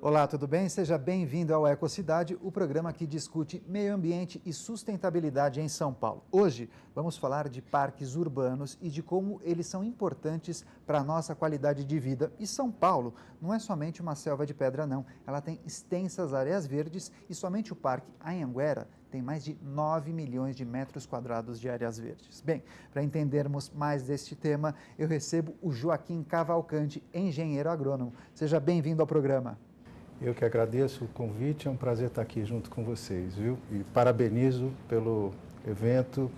Olá, tudo bem? Seja bem-vindo ao Ecocidade, o programa que discute meio ambiente e sustentabilidade em São Paulo. Hoje vamos falar de parques urbanos e de como eles são importantes para a nossa qualidade de vida. E São Paulo não é somente uma selva de pedra, não. Ela tem extensas áreas verdes e somente o Parque Anhanguera tem mais de 9 milhões de metros quadrados de áreas verdes. Bem, para entendermos mais deste tema, eu recebo o Joaquim Cavalcante, engenheiro agrônomo. Seja bem-vindo ao programa. Eu que agradeço o convite, é um prazer estar aqui junto com vocês, viu? E parabenizo pelo evento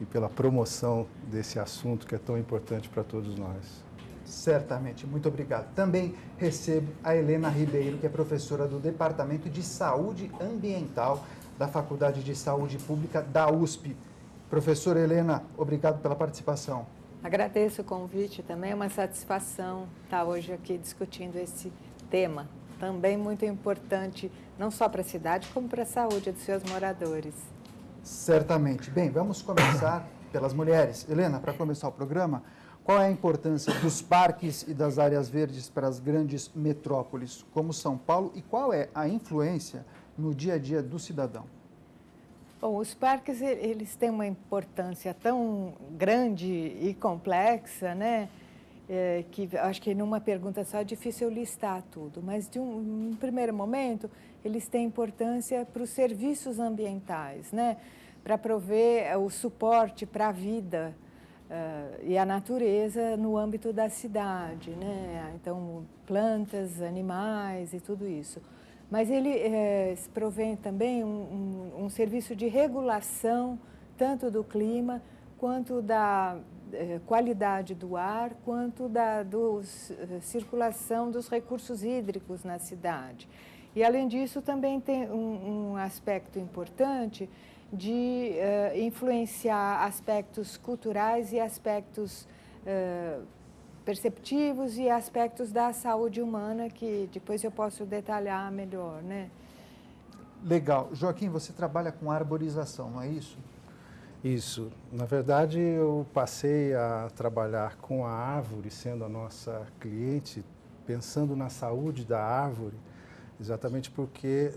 e pela promoção desse assunto que é tão importante para todos nós. Certamente, muito obrigado. Também recebo a Helena Ribeiro, que é professora do Departamento de Saúde Ambiental da Faculdade de Saúde Pública da USP. Professora Helena, obrigado pela participação. Agradeço o convite, também é uma satisfação estar hoje aqui discutindo esse tema. Também muito importante, não só para a cidade, como para a saúde dos seus moradores. Certamente. Bem, vamos começar pelas mulheres. Helena, para começar o programa, qual é a importância dos parques e das áreas verdes para as grandes metrópoles como São Paulo e qual é a influência no dia a dia do cidadão? Bom, os parques, eles têm uma importância tão grande e complexa, né? Que acho que numa pergunta só é difícil listar tudo, mas de um primeiro momento eles têm importância para os serviços ambientais, né? Para prover o suporte para a vida e a natureza no âmbito da cidade, né? Então, plantas, animais e tudo isso. Mas ele provém também um serviço de regulação tanto do clima quanto da qualidade do ar, quanto da circulação dos recursos hídricos na cidade. E, além disso, também tem um aspecto importante de influenciar aspectos culturais e aspectos perceptivos e aspectos da saúde humana, que depois eu posso detalhar melhor, né? Legal. Joaquim, você trabalha com arborização, não é isso? Isso. Na verdade, eu passei a trabalhar com a árvore, sendo a nossa cliente, pensando na saúde da árvore, exatamente porque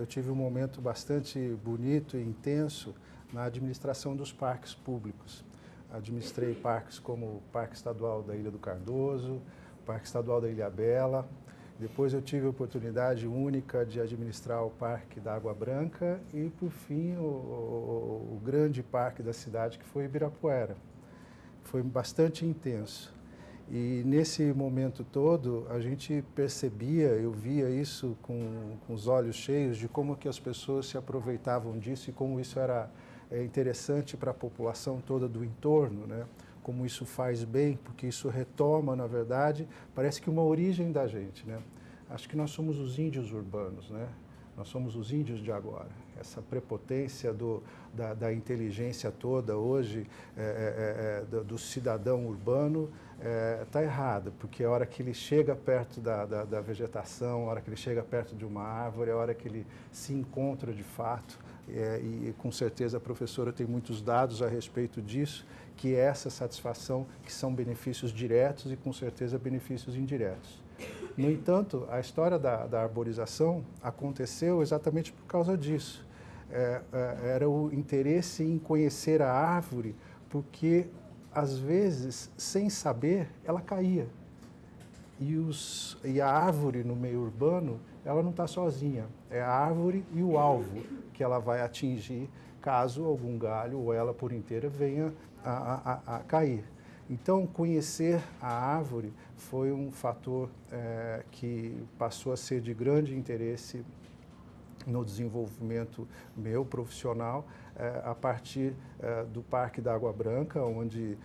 eu tive um momento bastante bonito e intenso na administração dos parques públicos. Administrei parques como o Parque Estadual da Ilha do Cardoso, o Parque Estadual da Ilha Bela. Depois eu tive a oportunidade única de administrar o Parque da Água Branca e, por fim, o grande parque da cidade, que foi Ibirapuera. Foi bastante intenso. E nesse momento todo, a gente percebia, eu via isso com os olhos cheios de como que as pessoas se aproveitavam disso e como isso era interessante para a população toda do entorno, né? Como isso faz bem, porque isso retoma, na verdade, parece que uma origem da gente, né? Acho que nós somos os índios urbanos, né? Nós somos os índios de agora. Essa prepotência da inteligência toda hoje, do cidadão urbano, está errada, porque a hora que ele chega perto da vegetação, a hora que ele chega perto de uma árvore, a hora que ele se encontra de fato, e com certeza a professora tem muitos dados a respeito disso, que é essa satisfação, que são benefícios diretos e com certeza benefícios indiretos. No entanto, a história da arborização aconteceu exatamente por causa disso. Era o interesse em conhecer a árvore, porque às vezes, sem saber, ela caía. E a árvore no meio urbano, ela não está sozinha. É a árvore e o alvo que ela vai atingir caso algum galho ou ela por inteira venha a cair. Então, conhecer a árvore foi um fator que passou a ser de grande interesse no desenvolvimento meu profissional, a partir do Parque da Água Branca, onde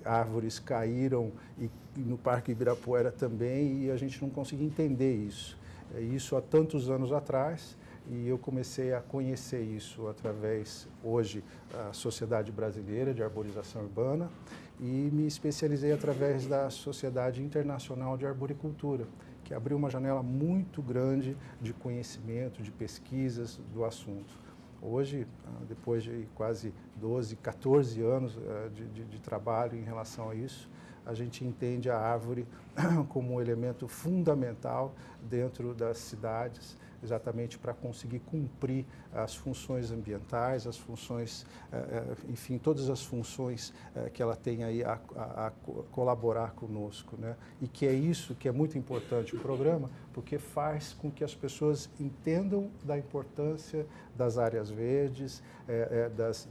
árvores caíram, e no Parque Ibirapuera também, e a gente não conseguia entender isso. Isso há tantos anos atrás, e eu comecei a conhecer isso através, hoje, da Sociedade Brasileira de Arborização Urbana, e me especializei através da Sociedade Internacional de Arboricultura, que abriu uma janela muito grande de conhecimento, de pesquisas do assunto. Hoje, depois de quase 12, 14 anos de trabalho em relação a isso, a gente entende a árvore como um elemento fundamental dentro das cidades, exatamente para conseguir cumprir as funções ambientais, as funções, enfim, todas as funções que ela tem aí a colaborar conosco, né? E que é isso que é muito importante o programa, porque faz com que as pessoas entendam da importância das áreas verdes,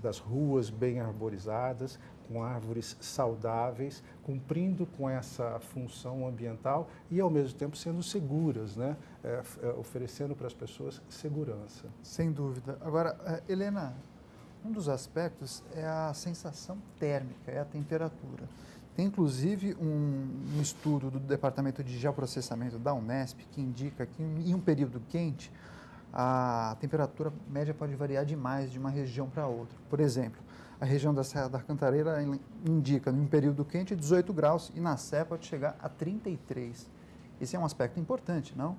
das ruas bem arborizadas, com árvores saudáveis, cumprindo com essa função ambiental e, ao mesmo tempo, sendo seguras, né? Oferecendo para as pessoas segurança. Sem dúvida. Agora, Helena, um dos aspectos é a sensação térmica, é a temperatura. Tem, inclusive, um estudo do Departamento de Geoprocessamento da Unesp que indica que, em um período quente, a temperatura média pode variar demais de uma região para outra. Por exemplo, a região da Serra da Cantareira indica, em um período quente, 18 graus e na Sé pode chegar a 33. Esse é um aspecto importante, não?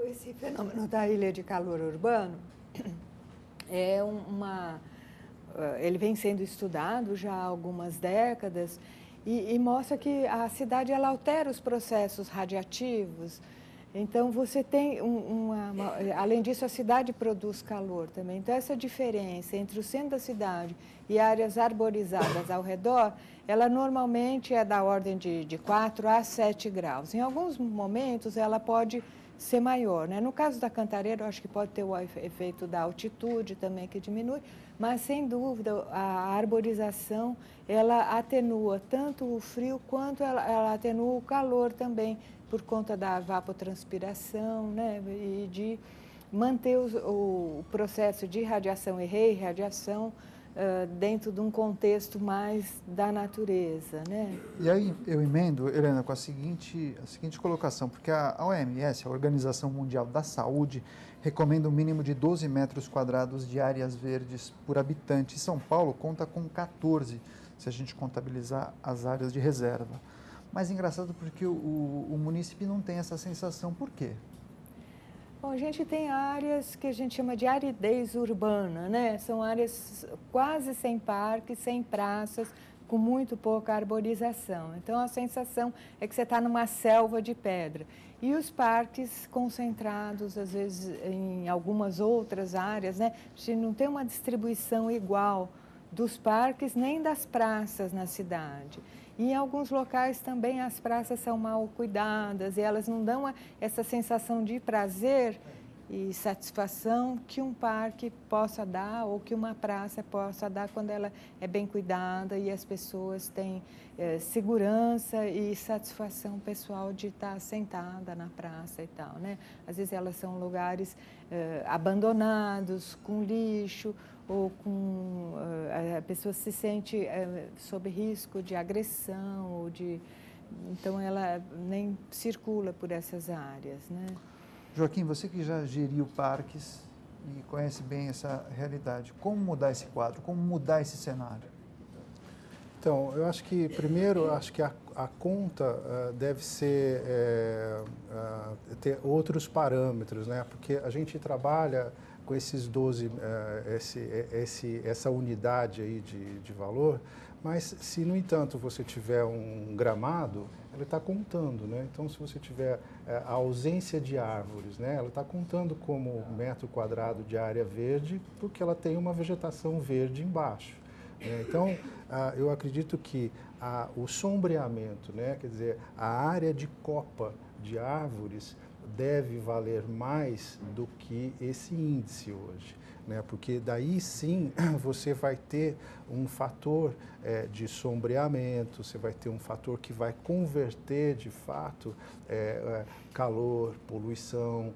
Esse fenômeno da ilha de calor urbano é ele vem sendo estudado já há algumas décadas e mostra que a cidade ela altera os processos radiativos. Então, você tem além disso, a cidade produz calor também. Então, essa diferença entre o centro da cidade e áreas arborizadas ao redor, ela normalmente é da ordem de 4 a 7 graus. Em alguns momentos, ela pode ser maior, né? No caso da Cantareira, eu acho que pode ter o efeito da altitude também, que diminui, mas, sem dúvida, a arborização, ela atenua tanto o frio quanto ela atenua o calor também, por conta da evapotranspiração, né, e de manter o processo de radiação e reirradiação dentro de um contexto mais da natureza, né? E aí eu emendo, Helena, com a seguinte colocação, porque a OMS, a Organização Mundial da Saúde, recomenda um mínimo de 12 metros quadrados de áreas verdes por habitante. São Paulo conta com 14, se a gente contabilizar as áreas de reserva. Mas engraçado porque o município não tem essa sensação. Por quê? Bom, a gente tem áreas que a gente chama de aridez urbana, né? São áreas quase sem parques, sem praças, com muito pouca arborização. Então, a sensação é que você está numa selva de pedra. E os parques concentrados, às vezes, em algumas outras áreas, né? A gente não tem uma distribuição igual dos parques nem das praças na cidade. E em alguns locais também as praças são mal cuidadas e elas não dão essa sensação de prazer e satisfação que um parque possa dar ou que uma praça possa dar quando ela é bem cuidada e as pessoas têm segurança e satisfação pessoal de estar sentada na praça e tal, né? Às vezes elas são lugares abandonados, com lixo, ou com a pessoa se sente sob risco de agressão, ou então ela nem circula por essas áreas, né? Joaquim, você que já geriu parques e conhece bem essa realidade, como mudar esse quadro, como mudar esse cenário? Então, eu acho que, primeiro, a conta deve ser ter outros parâmetros, né? Porque a gente trabalha com esses 12, essa unidade aí de valor, mas se, no entanto, você tiver um gramado, ela está contando, né? Então, se você tiver a ausência de árvores, né? Ela está contando como metro quadrado de área verde, porque ela tem uma vegetação verde embaixo. Então, eu acredito que o sombreamento, né? Quer dizer, a área de copa de árvores deve valer mais do que esse índice hoje, né? Porque daí sim você vai ter um fator de sombreamento, você vai ter um fator que vai converter de fato calor, poluição,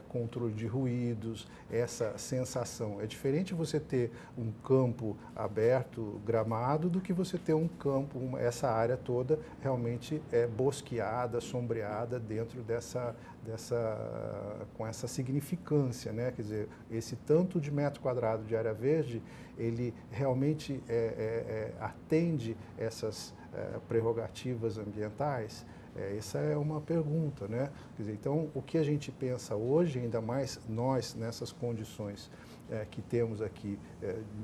controle de ruídos, essa sensação. É diferente você ter um campo aberto, gramado, do que você ter um campo, essa área toda realmente bosqueada, sombreada dentro com essa significância, né? Quer dizer, esse tanto de metro quadrado de área verde, ele realmente atende essas prerrogativas ambientais? Essa é uma pergunta, né? Quer dizer, então, o que a gente pensa hoje, ainda mais nós nessas condições que temos aqui,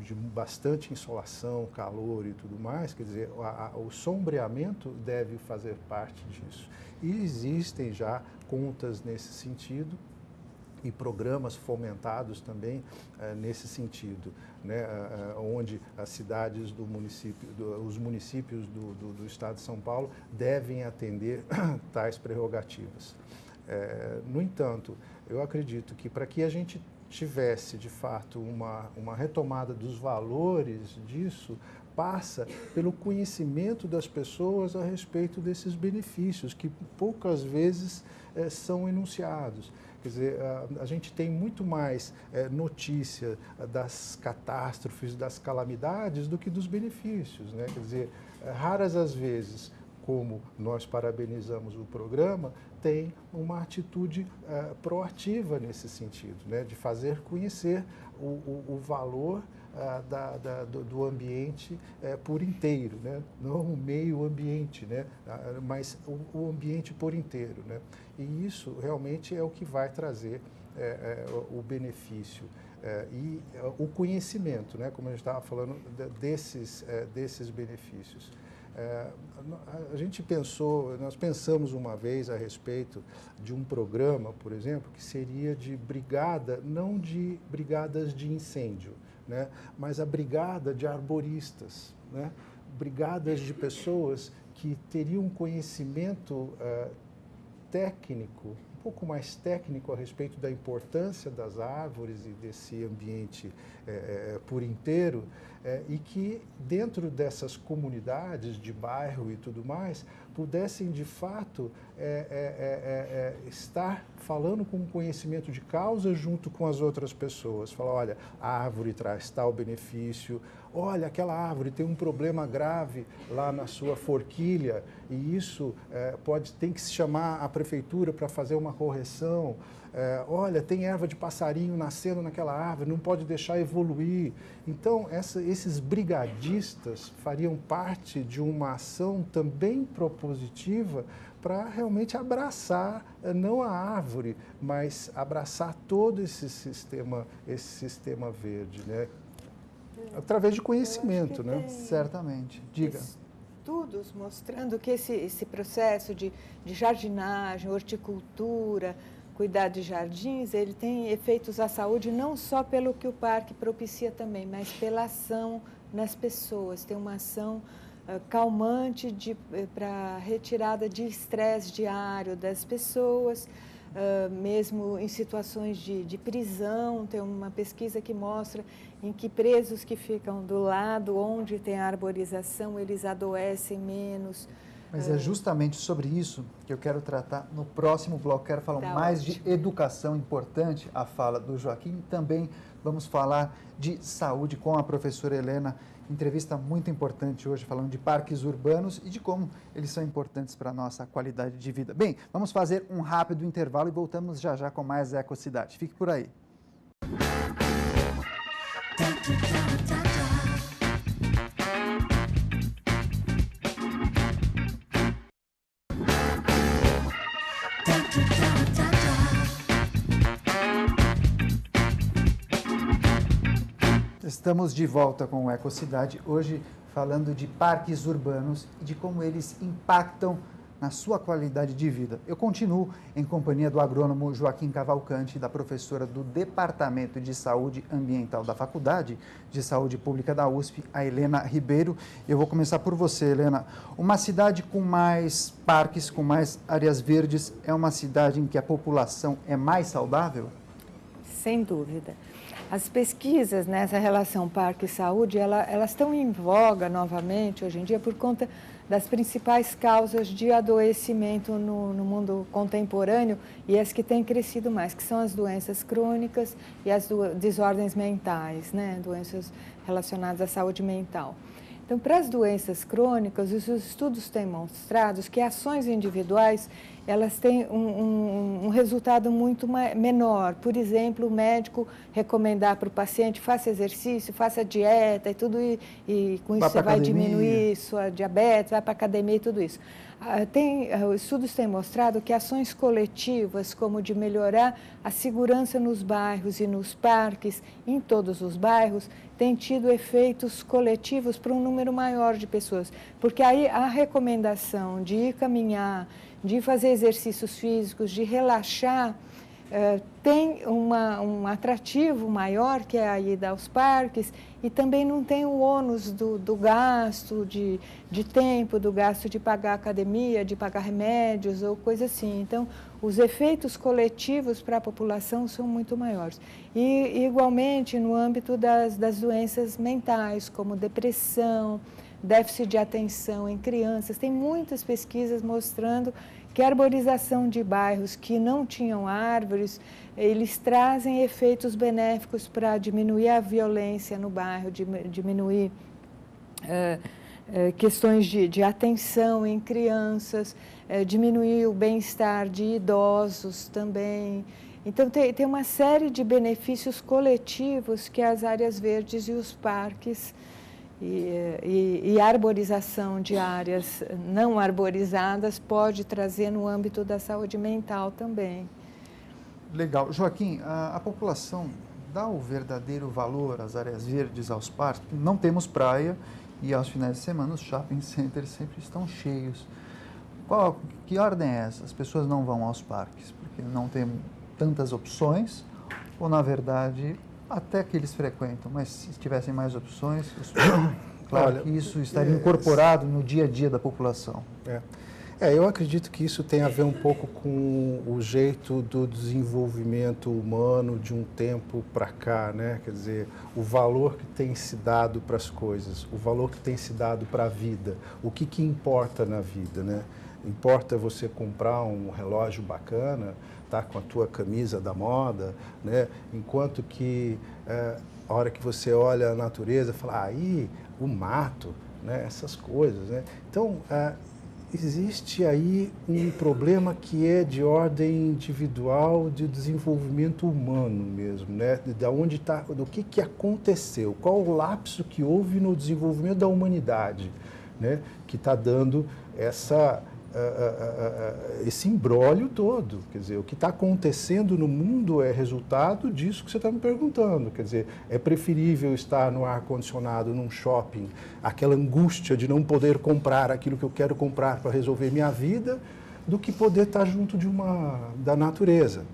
de bastante insolação, calor e tudo mais, quer dizer, o sombreamento deve fazer parte disso. E existem já contas nesse sentido e programas fomentados também nesse sentido, né, onde as cidades do município, os municípios do Estado de São Paulo devem atender tais prerrogativas. No entanto, eu acredito que para que a gente tivesse, de fato, uma retomada dos valores disso, passa pelo conhecimento das pessoas a respeito desses benefícios, que poucas vezes são enunciados. Quer dizer, a gente tem muito mais notícia das catástrofes, das calamidades, do que dos benefícios, né? Quer dizer, raras as vezes, como nós parabenizamos o programa, tem uma atitude proativa nesse sentido, né? De fazer conhecer o valor do ambiente por inteiro, né? Não o meio ambiente, né? Mas o ambiente por inteiro, né? E isso realmente é o que vai trazer o benefício e o conhecimento, né? Como a gente estava falando desses benefícios. Nós pensamos uma vez a respeito de um programa, por exemplo, que seria de brigada, não de brigadas de incêndio, né, mas a brigada de arboristas, né, brigadas de pessoas que teriam um conhecimento técnico, um pouco mais técnico a respeito da importância das árvores e desse ambiente por inteiro, e que dentro dessas comunidades de bairro e tudo mais, pudessem de fato estar falando com conhecimento de causa junto com as outras pessoas. Falar, olha, a árvore traz tal benefício, olha, aquela árvore tem um problema grave lá na sua forquilha e isso tem que se chamar a prefeitura para fazer uma correção. Olha, tem erva de passarinho nascendo naquela árvore, não pode deixar evoluir. Então, esses brigadistas fariam parte de uma ação também propositiva para realmente abraçar, não a árvore, mas abraçar todo esse sistema verde, né? Através de conhecimento, né? Certamente. Diga. Estudos mostrando que esse processo de jardinagem, horticultura, cuidar de jardins, ele tem efeitos à saúde não só pelo que o parque propicia também, mas pela ação nas pessoas. Tem uma ação calmante para retirada de estresse diário das pessoas, mesmo em situações de prisão. Tem uma pesquisa que mostra em que presos que ficam do lado onde tem arborização, eles adoecem menos. Mas é justamente sobre isso que eu quero tratar no próximo bloco. Quero falar mais de educação, importante a fala do Joaquim. Também vamos falar de saúde com a professora Helena. Entrevista muito importante hoje, falando de parques urbanos e de como eles são importantes para a nossa qualidade de vida. Bem, vamos fazer um rápido intervalo e voltamos já já com mais Ecocidade. Fique por aí. Estamos de volta com o Ecocidade, hoje falando de parques urbanos e de como eles impactam na sua qualidade de vida. Eu continuo em companhia do agrônomo Joaquim Cavalcante e da professora do Departamento de Saúde Ambiental da Faculdade de Saúde Pública da USP, a Helena Ribeiro. Eu vou começar por você, Helena. Uma cidade com mais parques, com mais áreas verdes, é uma cidade em que a população é mais saudável? Sem dúvida. As pesquisas nessa relação parque e saúde, elas estão em voga novamente hoje em dia por conta das principais causas de adoecimento no mundo contemporâneo e as que têm crescido mais, que são as doenças crônicas e as desordens mentais, né? Doenças relacionadas à saúde mental. Então, para as doenças crônicas, os estudos têm mostrado que ações individuais, elas têm um resultado muito menor. Por exemplo, o médico recomendar para o paciente, faça exercício, faça dieta e tudo, e com isso você vai diminuir sua diabetes, vai para a academia e tudo isso. Os estudos têm mostrado que ações coletivas, como de melhorar a segurança nos bairros e nos parques, em todos os bairros, têm tido efeitos coletivos para um número maior de pessoas. Porque aí a recomendação de ir caminhar, de fazer exercícios físicos, de relaxar, tem um atrativo maior, que é a ida aos parques, e também não tem o ônus do gasto de tempo, do gasto de pagar academia, de pagar remédios ou coisa assim. Então, os efeitos coletivos para a população são muito maiores. E, igualmente, no âmbito das doenças mentais, como depressão, déficit de atenção em crianças, tem muitas pesquisas mostrando que a arborização de bairros que não tinham árvores, eles trazem efeitos benéficos para diminuir a violência no bairro, diminuir questões de atenção em crianças, diminuir o bem-estar de idosos também. Então, tem uma série de benefícios coletivos que as áreas verdes e os parques e a arborização de áreas não arborizadas pode trazer no âmbito da saúde mental também. Legal. Joaquim, a população dá o verdadeiro valor às áreas verdes, aos parques? Não temos praia e aos finais de semana os shopping centers sempre estão cheios. Que ordem é essa? As pessoas não vão aos parques porque não tem tantas opções ou, na verdade, até que eles frequentam, mas se tivessem mais opções, claro que isso estaria incorporado no dia a dia da população. Eu acredito que isso tem a ver um pouco com o jeito do desenvolvimento humano de um tempo para cá, né? Quer dizer, o valor que tem se dado para as coisas, o valor que tem se dado para a vida, o que importa na vida, né? Importa você comprar um relógio bacana, tá com a tua camisa da moda, né? Enquanto que a hora que você olha a natureza, fala, aí o mato, né? Essas coisas, né? Então, existe aí um problema que é de ordem individual, de desenvolvimento humano mesmo, né? Do que aconteceu, qual o lapso que houve no desenvolvimento da humanidade, né? Que está dando esse imbróglio todo. Quer dizer, o que está acontecendo no mundo é resultado disso que você está me perguntando. Quer dizer, é preferível estar no ar-condicionado, num shopping, aquela angústia de não poder comprar aquilo que eu quero comprar para resolver minha vida, do que poder estar junto da natureza.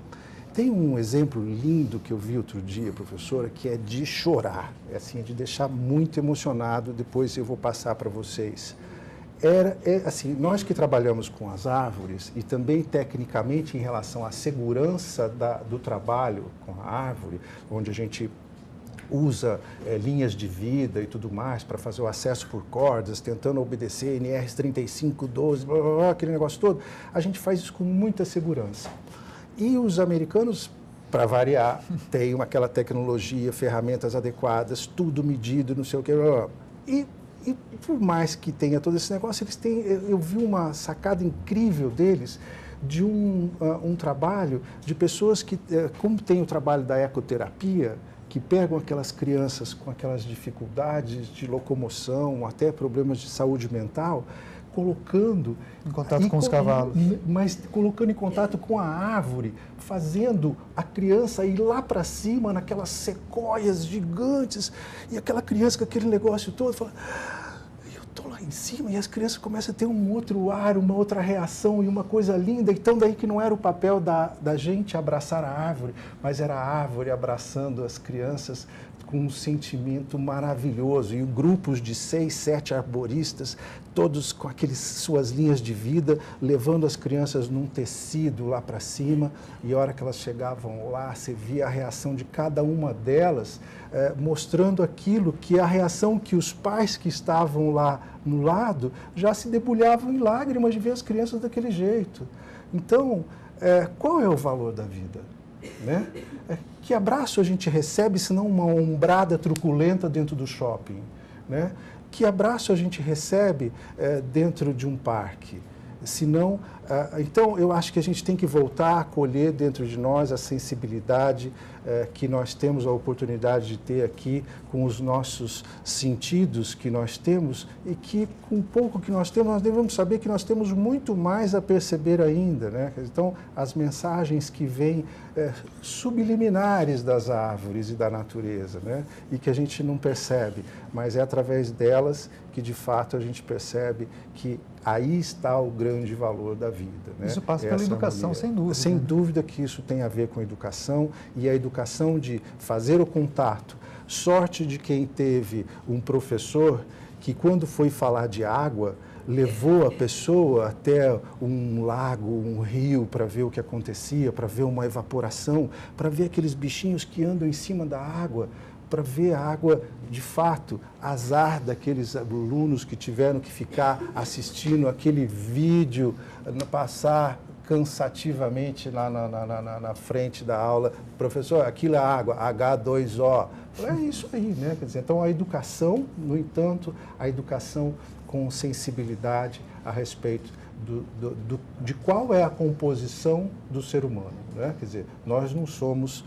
Tem um exemplo lindo que eu vi outro dia, professora, que é de chorar, assim, de deixar muito emocionado, depois eu vou passar para vocês. Assim, nós que trabalhamos com as árvores e também tecnicamente em relação à segurança do trabalho com a árvore, onde a gente usa linhas de vida e tudo mais para fazer o acesso por cordas, tentando obedecer NRs 3512, blá, blá, blá, aquele negócio todo, a gente faz isso com muita segurança. E os americanos, para variar, têm aquela tecnologia, ferramentas adequadas, tudo medido, não sei o que, blá, blá. E por mais que tenha todo esse negócio, eles têm, eu vi uma sacada incrível deles, de um trabalho de pessoas que, como tem o trabalho da ecoterapia, que pegam aquelas crianças com aquelas dificuldades de locomoção, até problemas de saúde mental, colocando em contato com os cavalos, mas colocando em contato com a árvore, fazendo a criança ir lá para cima naquelas sequoias gigantes, e aquela criança com aquele negócio todo fala, eu estou lá em cima, e as crianças começam a ter um outro ar, uma outra reação e uma coisa linda. Então daí que não era o papel da gente abraçar a árvore, mas era a árvore abraçando as crianças com um sentimento maravilhoso, e grupos de 6, 7 arboristas, todos com aquelas suas linhas de vida, levando as crianças num tecido lá para cima, e a hora que elas chegavam lá, você via a reação de cada uma delas, mostrando aquilo que a reação que os pais que estavam lá no lado já se debulhavam em lágrimas de ver as crianças daquele jeito. Então, qual é o valor da vida? Né? Que abraço a gente recebe, se não uma ombrada truculenta dentro do shopping? Né? Que abraço a gente recebe dentro de um parque? senão, então eu acho que a gente tem que voltar a acolher dentro de nós a sensibilidade que nós temos a oportunidade de ter aqui com os nossos sentidos que nós temos e que com o pouco que nós temos, nós devemos saber que nós temos muito mais a perceber ainda, né? Então, as mensagens que vêm subliminares das árvores e da natureza, né? E que a gente não percebe, mas é através delas que de fato a gente percebe que aí está o grande valor da vida, né? Isso passa pela educação, sem dúvida. Sem dúvida que isso tem a ver com a educação, e a educação de fazer o contato. Sorte de quem teve um professor que, quando foi falar de água, levou a pessoa até um lago, um rio, para ver o que acontecia, para ver uma evaporação, para ver aqueles bichinhos que andam em cima da água, para ver a água de fato. Azar daqueles alunos que tiveram que ficar assistindo aquele vídeo, passar cansativamente lá na frente da aula. Professor, aquilo é água, H2O. É isso aí, né? Quer dizer, então a educação, no entanto, a educação com sensibilidade a respeito de qual é a composição do ser humano, né? Quer dizer, nós não somos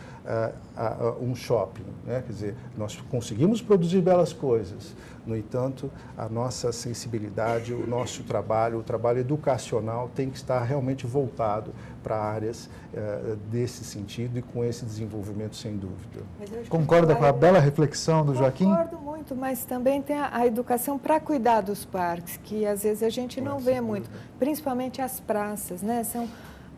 um shopping, né? Quer dizer, nós conseguimos produzir belas coisas, no entanto, a nossa sensibilidade, o nosso trabalho, o trabalho educacional tem que estar realmente voltado para áreas desse sentido e com esse desenvolvimento, sem dúvida. Concorda com a bela reflexão do Joaquim? Concordo muito, mas também tem a educação para cuidar dos parques, que às vezes a gente não vê muito, principalmente as praças, né? São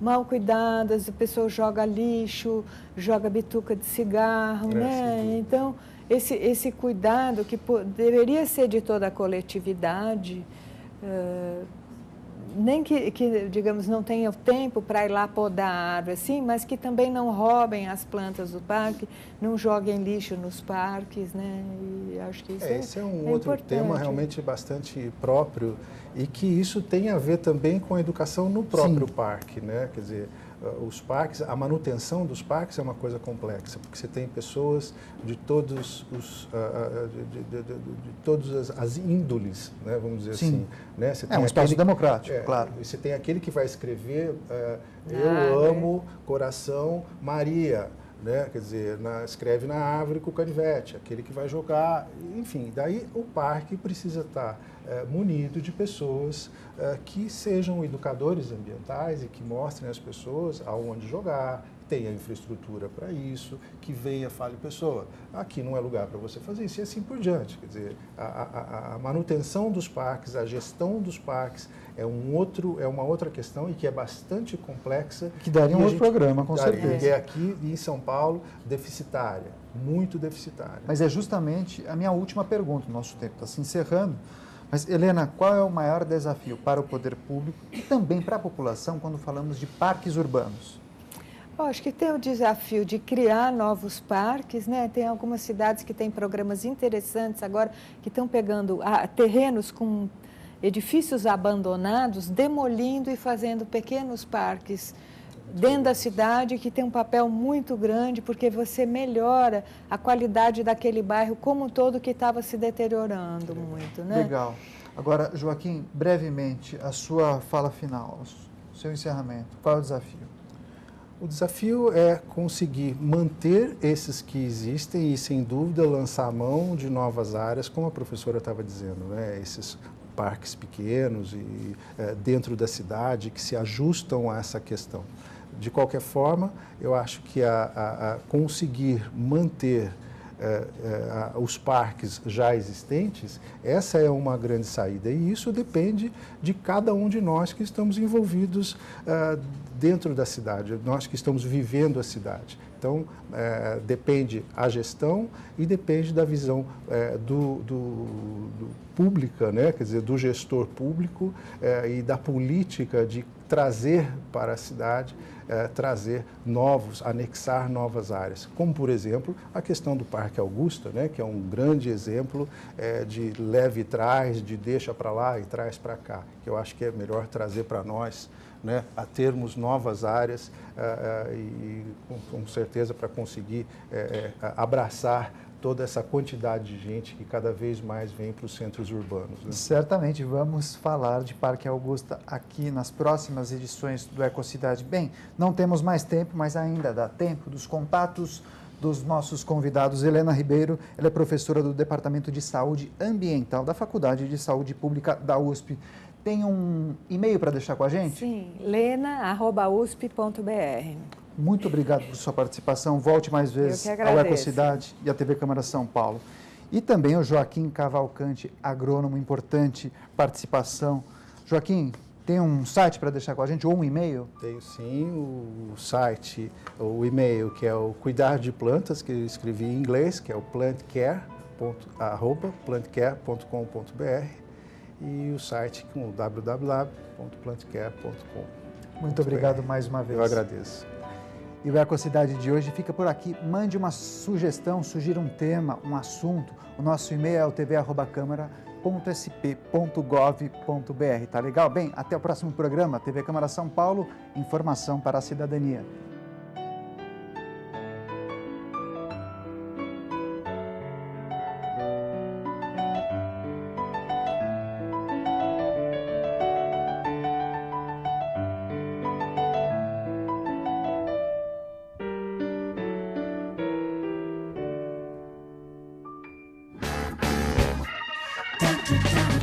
mal cuidadas, a pessoa joga lixo, joga bituca de cigarro, né? Então, esse cuidado que deveria ser de toda a coletividade, nem que, digamos, não tenha tempo para ir lá podar a árvore, assim, mas que também não roubem as plantas do parque, não joguem lixo nos parques, né? E acho que isso esse é um outro tema realmente bastante próprio e que isso tem a ver também com a educação no próprio parque, né? Quer dizer, os parques, a manutenção dos parques é uma coisa complexa, porque você tem pessoas de todas as índoles, né, vamos dizer assim. Né? Você tem um espaço democrático, claro. Você tem aquele que vai escrever eu amo, coração, Maria. Né? Quer dizer, escreve na árvore com o canivete, aquele que vai jogar, enfim, daí o parque precisa estar munido de pessoas que sejam educadores ambientais e que mostrem às pessoas aonde jogar, tenha infraestrutura para isso, que venha, fale, pessoa, aqui não é lugar para você fazer isso e assim por diante. Quer dizer, a manutenção dos parques, a gestão dos parques é uma outra questão e que é bastante complexa. Que daria um outro programa, com certeza. E é aqui em São Paulo deficitária, muito deficitária. Mas é justamente a minha última pergunta, o nosso tempo está se encerrando. Mas, Helena, qual é o maior desafio para o poder público e também para a população quando falamos de parques urbanos? Acho que tem o desafio de criar novos parques, né? Tem algumas cidades que têm programas interessantes agora, que estão pegando terrenos com edifícios abandonados, demolindo e fazendo pequenos parques dentro da cidade, que tem um papel muito grande, porque você melhora a qualidade daquele bairro como um todo que estava se deteriorando muito, né? Legal. Agora, Joaquim, brevemente, a sua fala final, o seu encerramento, qual é o desafio? O desafio é conseguir manter esses que existem e, sem dúvida, lançar a mão de novas áreas, como a professora estava dizendo, né? Esses parques pequenos e dentro da cidade que se ajustam a essa questão. De qualquer forma, eu acho que conseguir manter os parques já existentes, essa é uma grande saída. E isso depende de cada um de nós que estamos envolvidos dentro da cidade, nós que estamos vivendo a cidade. Então, depende a gestão e depende da visão pública, né? Quer dizer, do gestor público e da política de trazer para a cidade, anexar novas áreas. Como, por exemplo, a questão do Parque Augusta, né? Que é um grande exemplo de leve e traz, de deixa para lá e traz para cá, que eu acho que é melhor trazer para nós, né, a termos novas áreas e com certeza para conseguir abraçar toda essa quantidade de gente que cada vez mais vem para os centros urbanos. Né? Certamente vamos falar de Parque Augusta aqui nas próximas edições do Ecocidade. Bem, não temos mais tempo, mas ainda dá tempo dos contatos dos nossos convidados. Helena Ribeiro, ela é professora do Departamento de Saúde Ambiental da Faculdade de Saúde Pública da USP. Tem um e-mail para deixar com a gente? Sim, lena@usp.br. Muito obrigado por sua participação. Volte mais vezes ao Ecocidade e à TV Câmara São Paulo. E também o Joaquim Cavalcante, agrônomo, importante participação. Joaquim, tem um site para deixar com a gente ou um e-mail? Tenho sim, o site, o e-mail, que é o Cuidar de Plantas, que eu escrevi em inglês, que é o plantcare.com.br, e o site com www.plantcare.com. Muito obrigado mais uma vez. Eu agradeço. E o Ecocidade de hoje fica por aqui. Mande uma sugestão, sugira um tema, um assunto. O nosso e-mail é o tv@câmara.sp.gov.br. Tá legal? Bem, até o próximo programa. TV Câmara São Paulo, informação para a cidadania. Take me down.